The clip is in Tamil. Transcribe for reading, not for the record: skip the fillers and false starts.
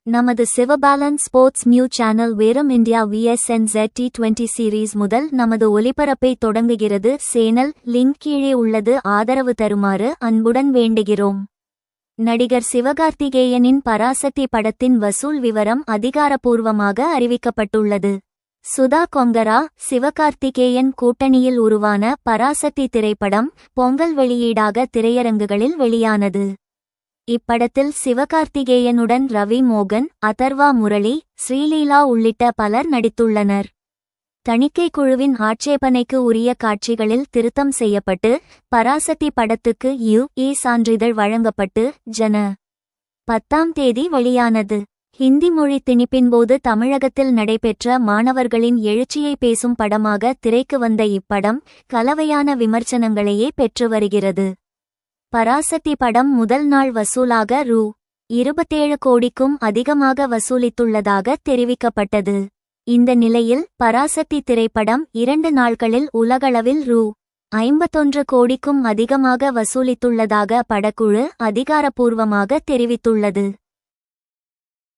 நமது சிவபாலன் ஸ்போர்ட்ஸ் நியூ சேனல் வீரம் இந்தியா VSNZ T20 சீரீஸ் முதல் நமது ஒலிபரப்பை தொடங்குகிறது. சேனல் லிங்க் கீழே உள்ளது. ஆதரவு தருமாறு அன்புடன் வேண்டுகிறோம். நடிகர் சிவகார்த்திகேயனின் பராசக்தி படத்தின் வசூல் விவரம் அதிகாரப்பூர்வமாக அறிவிக்கப்பட்டுள்ளது. சுதா கொங்கரா சிவகார்த்திகேயன் கூட்டணியில் உருவான பராசக்தி திரைப்படம் பொங்கல் வெளியீடாக திரையரங்குகளில் வெளியானது. இப்படத்தில் சிவகார்த்திகேயனுடன் ரவி மோகன், அதர்வா முரளி, ஸ்ரீலீலா உள்ளிட்ட பலர் நடித்துள்ளனர். தணிக்கை குழுவின் ஆட்சேபனைக்கு உரிய காட்சிகளில் திருத்தம் செய்யப்பட்டு பராசக்தி படத்துக்கு UE சான்றிதழ் வழங்கப்பட்டு ஜன 10ஆம் தேதி வெளியானது. ஹிந்தி மொழி திணிப்பின்போது தமிழகத்தில் நடைபெற்ற மாணவர்களின் எழுச்சியை பேசும் படமாக திரைக்கு வந்த இப்படம் கலவையான விமர்சனங்களையே பெற்று வருகிறது. பராசக்தி படம் முதல் நாள் வசூலாக ரூ. 27 கோடிக்கும் அதிகமாக வசூலித்துள்ளதாக தெரிவிக்கப்பட்டது. இந்த நிலையில் பராசக்தி திரைப்படம் 2 நாட்களில் உலகளவில் ரூ. 51 கோடிக்கும் அதிகமாக வசூலித்துள்ளதாக படக்குழு அதிகாரப்பூர்வமாக தெரிவித்துள்ளது.